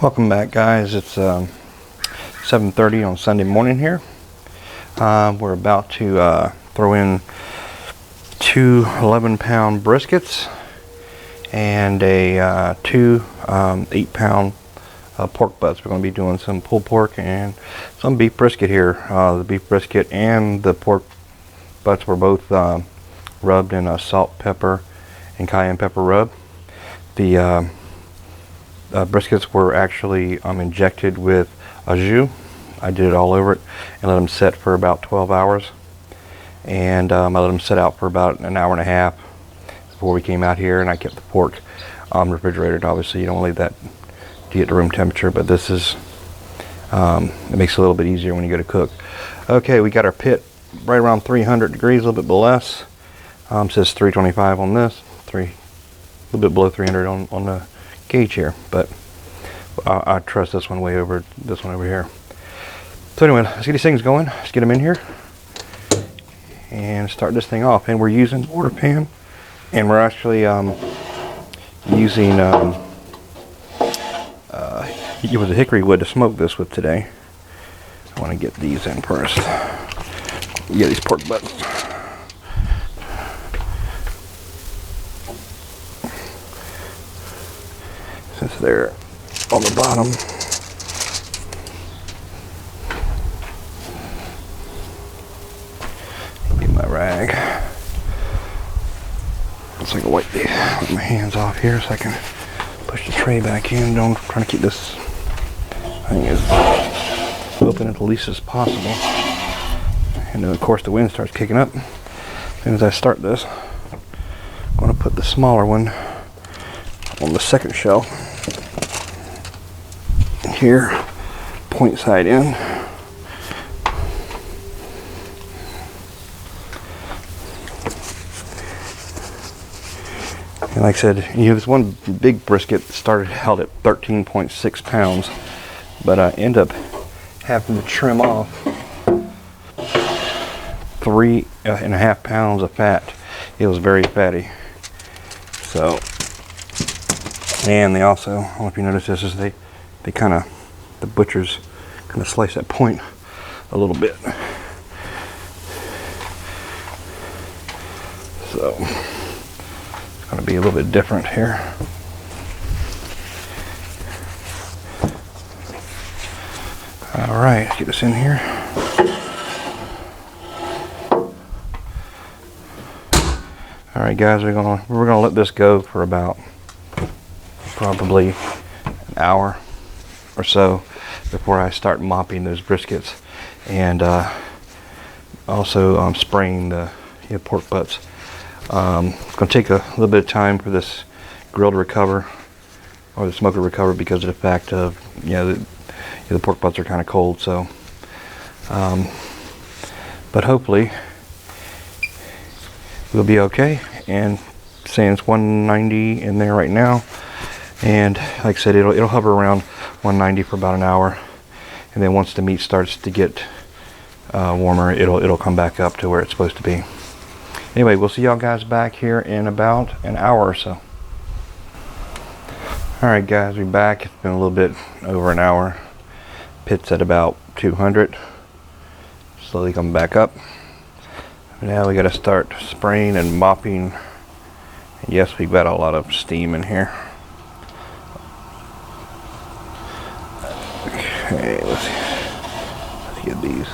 Welcome back, guys. It's 7:30 on Sunday morning here. We're about to throw in two 11-pound briskets and two 8-pound pork butts. We're going to be doing some pulled pork and some beef brisket here. The beef brisket and the pork butts were both rubbed in a salt, pepper, and cayenne pepper rub. The briskets were actually injected with au jus. I did it all over it and let them set for about 12 hours. And I let them set out for about an hour and a half before we came out here, and I kept the pork refrigerated. Obviously, you don't leave that to get to room temperature, but this is, it makes it a little bit easier when you go to cook. Okay, we got our pit right around 300 degrees, a little bit below less. Says 325 on this, a little bit below 300 on the gauge here, but I trust this one way over this one over here. So anyway, let's get these things going. Let's get them in here and start this thing off. And we're using mortar pan, and we're actually using it was a hickory wood to smoke this with today. I want to get these in first. Get these pork butts. Since they're on the bottom, get my rag. Looks like I wipe my hands off here so I can push the tray back in. Don't try to keep this thing as open at the least as possible. And then of course the wind starts kicking up. As soon as I start this, I'm going to put the smaller one on the second shelf. Here, point side in. And like I said, you have this one big brisket started held at 13.6 pounds, but I end up having to trim off 3.5 pounds of fat. It was very fatty. So, and they also, I don't know if you notice this, is they kind of, the butchers kind of slice that point a little bit. So it's going to be a little bit different here. All right, let's get this in here. All right, guys, we're gonna let this go for about probably an hour or so before I start mopping those briskets and also spraying the pork butts. It's going to take a little bit of time for this grill to recover, or the smoke to recover, because of the fact of the pork butts are kind of cold. So, but hopefully we'll be okay. And saying it's 190 in there right now, and like I said, it'll hover around 190 for about an hour, and then once the meat starts to get warmer, it'll come back up to where it's supposed to be. Anyway, we'll see y'all guys back here in about an hour or so. Alright guys, we're back. It's been a little bit over an hour. Pit's at about 200. Slowly coming back up. Now we got to start spraying and mopping. And yes, we've got a lot of steam in here. Okay, let's get these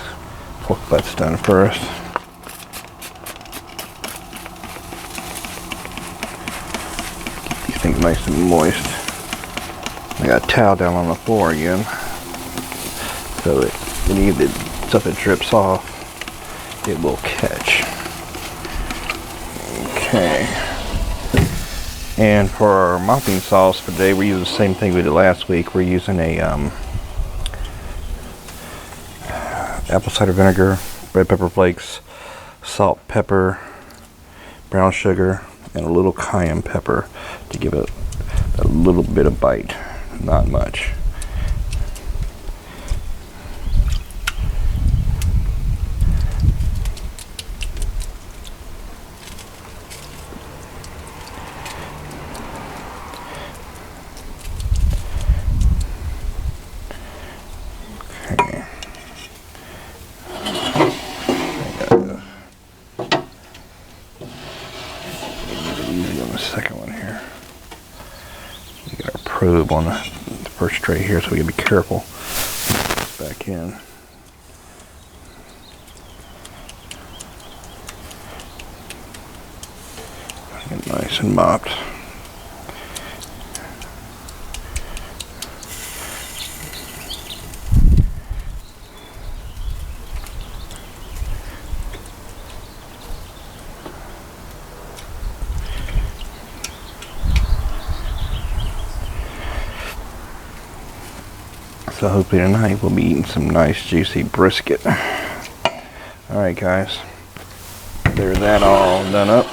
pork butts done first. Keep these things nice and moist. I got a towel down on the floor again, so that any of the stuff that drips off, it will catch. Okay. And for our mopping sauce for today, we're using the same thing we did last week. We're using a apple cider vinegar, red pepper flakes, salt, pepper, brown sugar, and a little cayenne pepper to give it a little bit of bite, not much. the second one here. We got our probe on the first tray here, so we gotta be careful. Put this back in. Get nice and mopped. So hopefully tonight we'll be eating some nice juicy brisket. Alright guys, there's that all done up.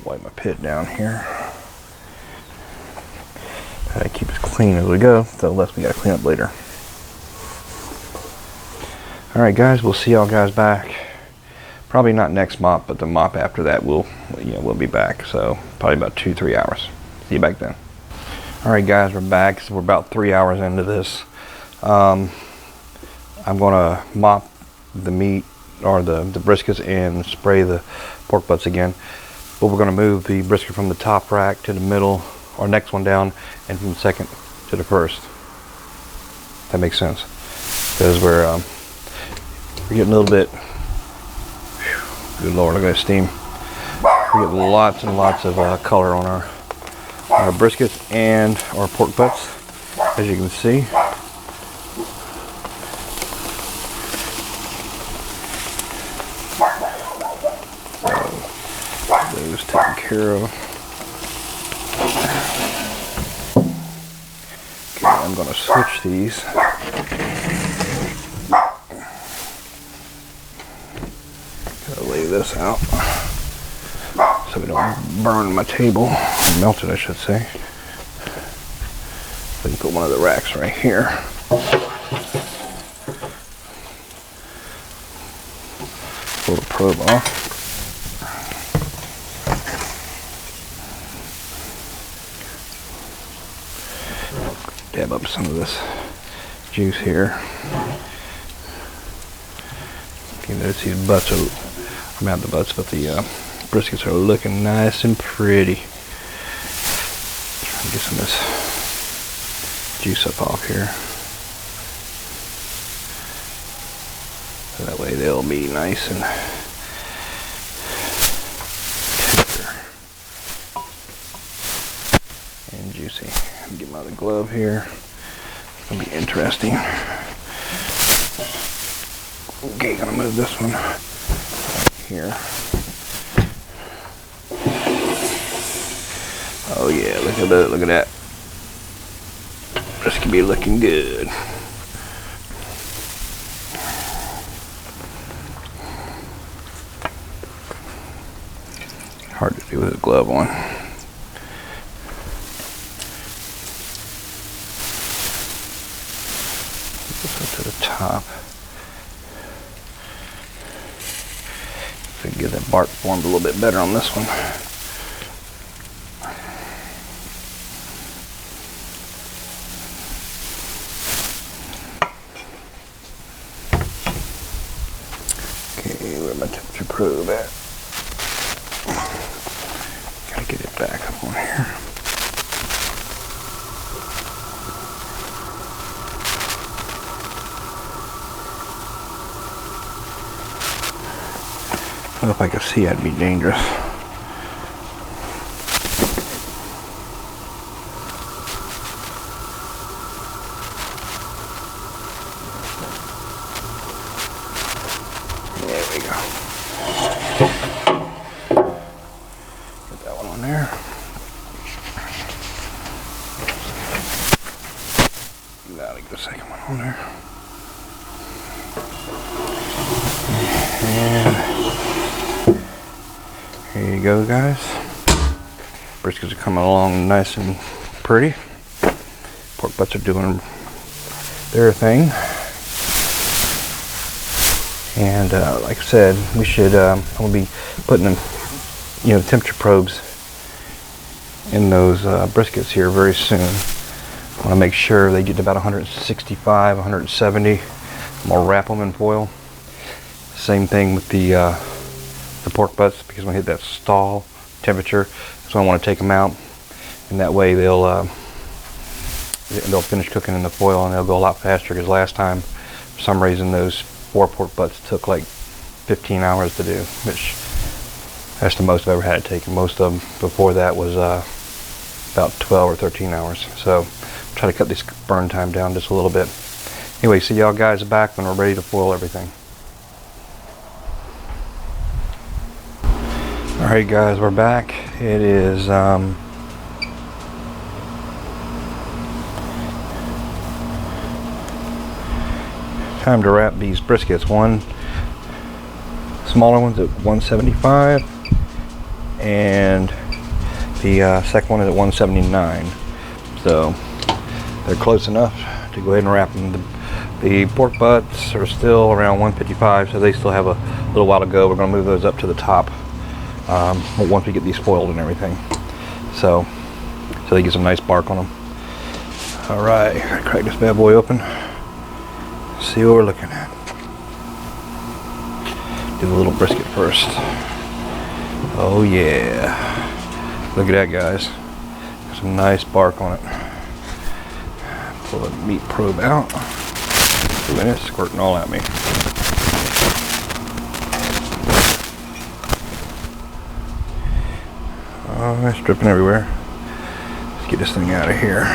Wipe my pit down here. Try to keep as clean as we go, so less we gotta clean up later. Alright guys, we'll see y'all guys back. Probably not next mop, but the mop after that we'll be back. So probably about 2-3 hours. See you back then. Alright guys, we're back. So we're about 3 hours into this. I'm gonna mop the meat or the briskets and spray the pork butts again. But we're gonna move the brisket from the top rack to the middle, or next one down, and from the second to the first. That makes sense. Because we're getting a little bit. Good Lord, look at that steam. We get lots and lots of color on our briskets and our pork butts, as you can see. So, those taken care of. Okay, I'm going to switch these. Lay this out so we don't burn my table, melt it I should say. So you can put one of the racks right here. Pull the probe off. Dab up some of this juice here. You notice these butts are, not the butts, but the briskets are looking nice and pretty. Try to get some of this juice up off here. So that way they'll be nice and tender and juicy. Get my other glove here. It's gonna be interesting. Okay, gonna move this one right here. Oh yeah, look at that, look at that. This could be looking good. Hard to do with a glove on. This up to the top. So we can get that bark formed a little bit better on this one. Okay, where's my temperature probe at? Gotta get it back up on here. Well, if I could see, I'd be dangerous. There we go. Get that one on there. Gotta get the second one on there. And here you go, guys. Briskets are coming along nice and pretty. Pork butts are doing their thing. And like I said, we should. I'm gonna be putting them, temperature probes in those briskets here very soon. I want to make sure they get to about 165, 170. I'm gonna wrap them in foil Same thing with the pork butts, because when we hit that stall temperature, so I want to take them out, and that way they'll finish cooking in the foil and they'll go a lot faster. Because last time, for some reason, those 4 pork butts took like 15 hours to do, which that's the most I've ever had it taken. Most of them before that was about 12 or 13 hours. So try to cut this burn time down just a little bit. Anyway, see y'all guys back when we're ready to foil everything. Alright guys, we're back. It is time to wrap these briskets. One smaller one's at 175 and the second one is at 179. So they're close enough to go ahead and wrap them. The pork butts are still around 155, so they still have a little while to go. We're going to move those up to the top once we get these foiled and everything. So they get some nice bark on them. Alright, gotta crack this bad boy open. See what we're looking at. Do the little brisket first. Oh yeah. Look at that, guys. Some nice bark on it. Pull the meat probe out. Ooh, and it's squirting all at me. Oh, it's dripping everywhere. Let's get this thing out of here.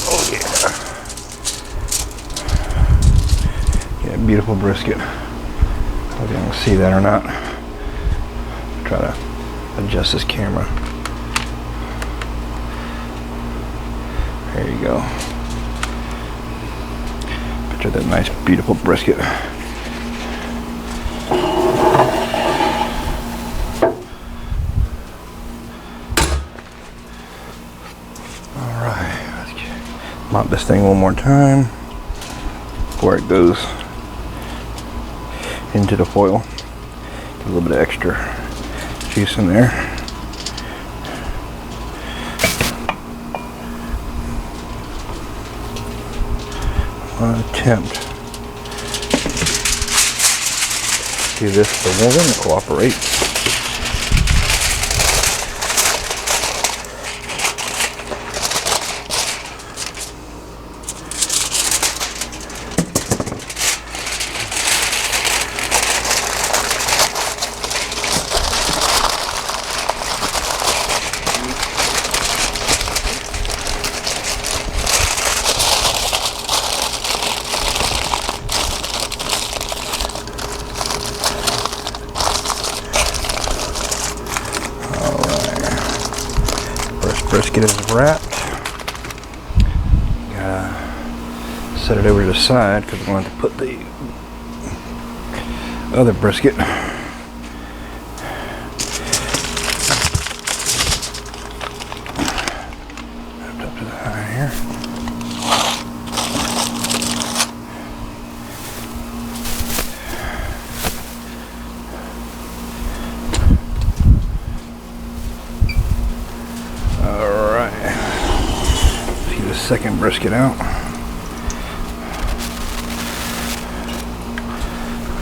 Oh yeah. Yeah, beautiful brisket. I don't know if you can see that or not. Try to adjust this camera. There you go. Picture that nice, beautiful brisket. Alright, let's mop this thing one more time before it goes into the foil. Get a little bit of extra juice in there. Attempt do this the woman cooperates. Brisket is wrapped. Gotta set it over to the side because we're going to have to put the other brisket up to the side here. Second brisket out,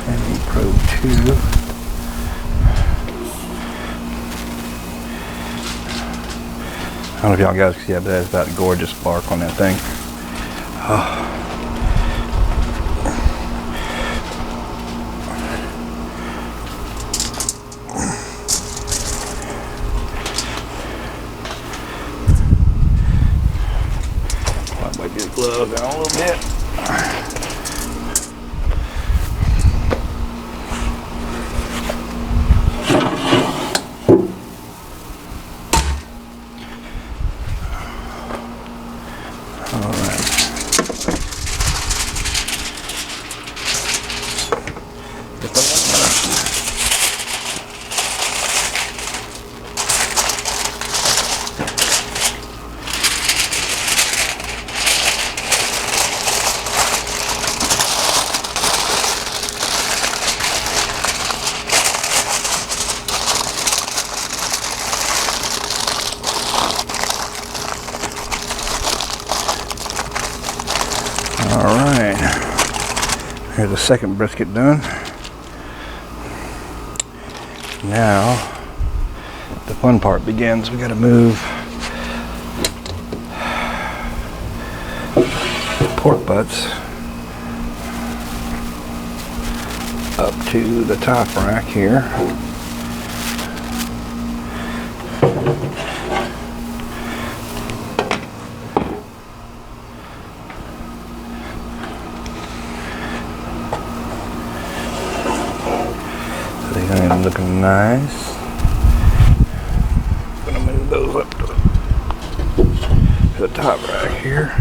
and we probe 2. I don't know if y'all guys can see that, but that's about gorgeous bark on that thing. Oh. Wipe your glove down a little bit. All right. Here's the second brisket done. Now the fun part begins. We got to move pork butts up to the top rack here. So they're looking nice. I'm gonna move those up to the top rack here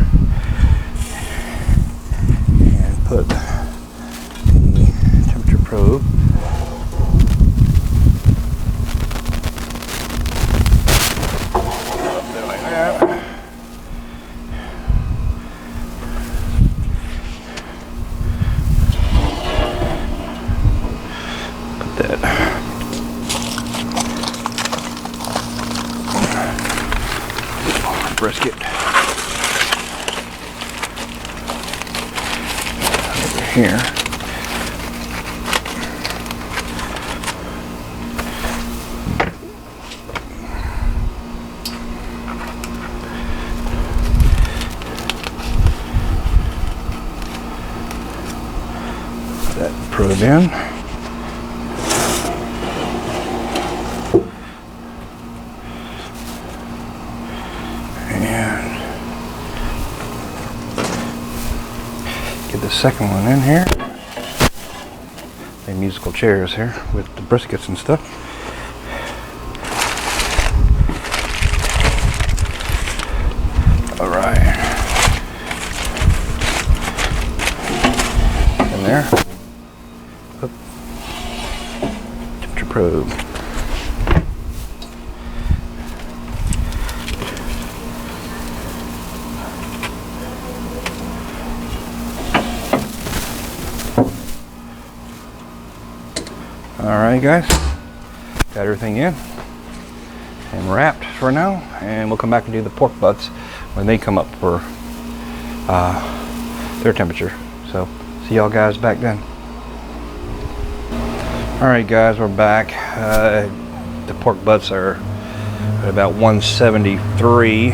and put the temperature probe up there like that. Put that brisket over here. Put that probe in. Get the second one in here. The musical chairs here with the briskets and stuff. All right. In there. Oop. Temperature probe. Alright guys, got everything in and wrapped for now, and we'll come back and do the pork butts when they come up for their temperature. So see y'all guys back then. Alright guys, we're back. The pork butts are at about 173.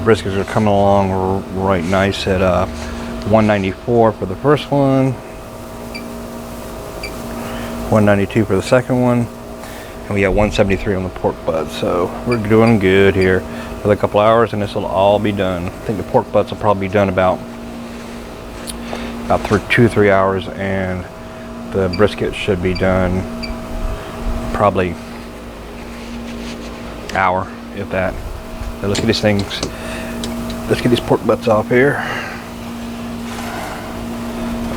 Briskets are coming along right nice at 194 for the first one, 192 for the second one, and we got 173 on the pork butts. So we're doing good here. For a couple hours and this will all be done. I think the pork butts will probably be done about 2 or 3 hours, and the brisket should be done probably hour, if that. So let's get these things, let's get these pork butts off here.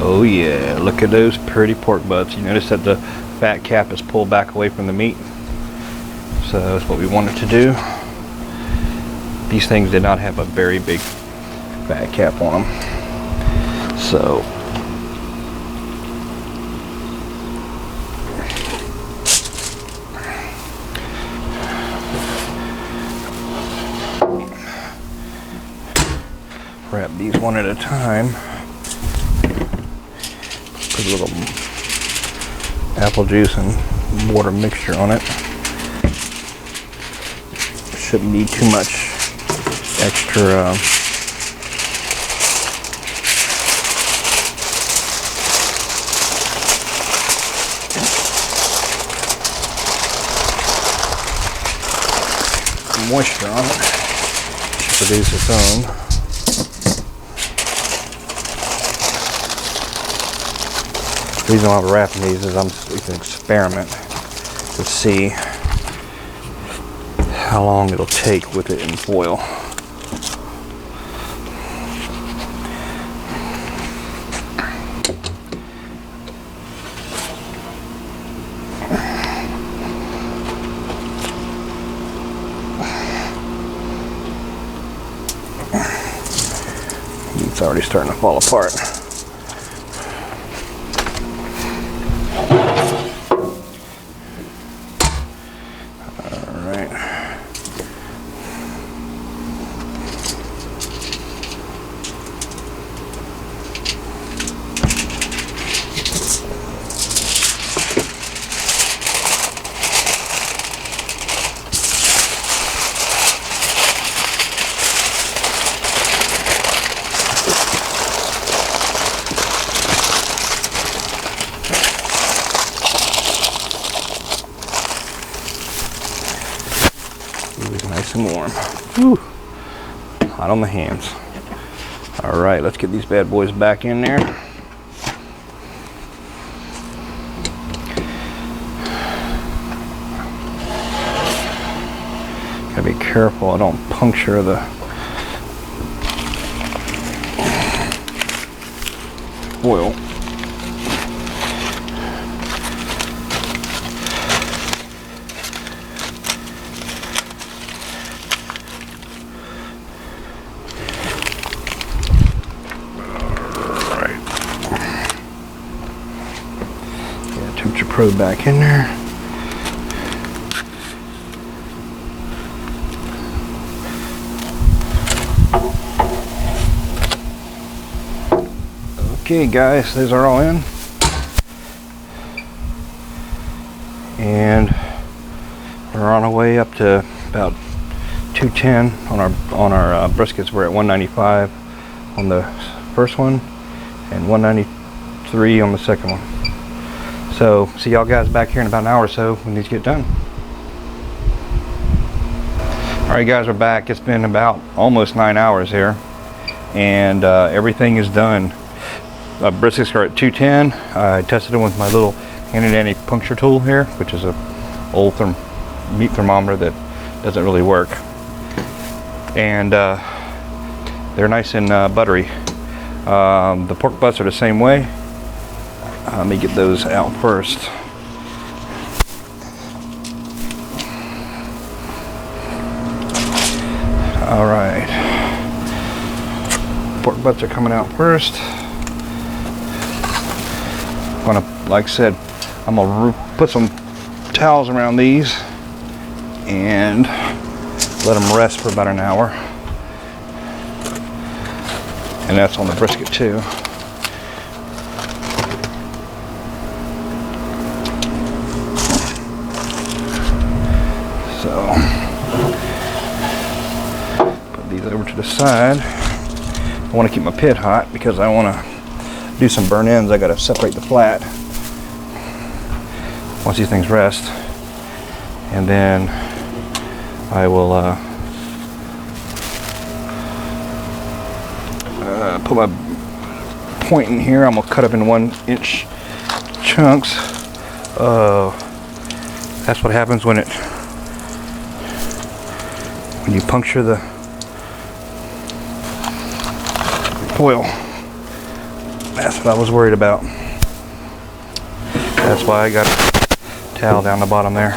Oh yeah, look at those pretty pork butts. You notice that the fat cap is pulled back away from the meat. So that's what we wanted to do. These things did not have a very big fat cap on them. So wrap these one at a time. Put a little apple juice and water mixture on it. Shouldn't need too much extra moisture on it. Should produce its own. The reason why I'm wrapping these is it's an experiment to see how long it'll take with it in foil. It's already starting to fall apart. Ooh, it's nice and warm. Whew. Hot on the hands. All right, let's get these bad boys back in there. Gotta be careful I don't puncture the oil. Temperature probe back in there. Okay guys, these are all in. And we're on our way up to about 210 on our briskets. We're at 195 on the first one and 193 on the second one. So, see y'all guys back here in about an hour or so when these get done. Alright guys, we're back. It's been about almost 9 hours here. And everything is done. Briskets are at 210. I tested them with my little handy puncture tool here, which is a old meat thermometer that doesn't really work. And they're nice and buttery. The pork butts are the same way. Let me get those out first. All right, pork butts are coming out first. Like I said, I'm gonna put some towels around these and let them rest for about an hour. And that's on the brisket too. So, put these over to the side. I want to keep my pit hot because I want to do some burn ends. I got to separate the flat once these things rest, and then I will put my point in here. I'm gonna cut up in 1-inch chunks. That's what happens when you puncture the oil. That's what I was worried about. That's why I got a towel down the bottom there.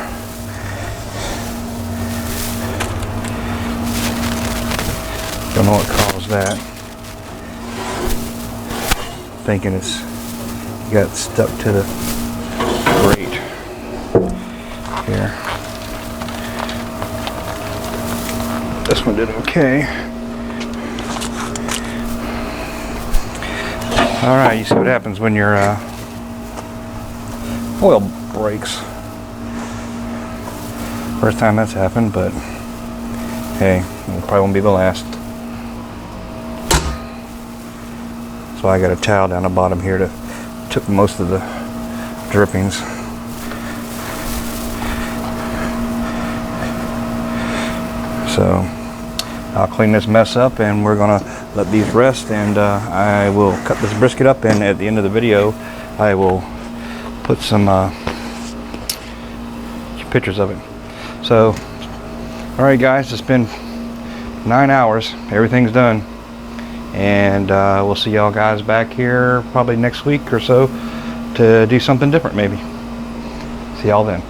Don't know what caused that. Thinking it's got stuck to the grate here. This one did okay. Alright, you see what happens when your oil breaks. First time that's happened, but hey, it probably won't be the last. So I got a towel down the bottom here to took most of the drippings. So I'll clean this mess up and we're gonna let these rest, and I will cut this brisket up, and at the end of the video I will put some pictures of it. So alright guys, it's been 9 hours, everything's done, and we'll see y'all guys back here probably next week or so to do something different maybe. See y'all then.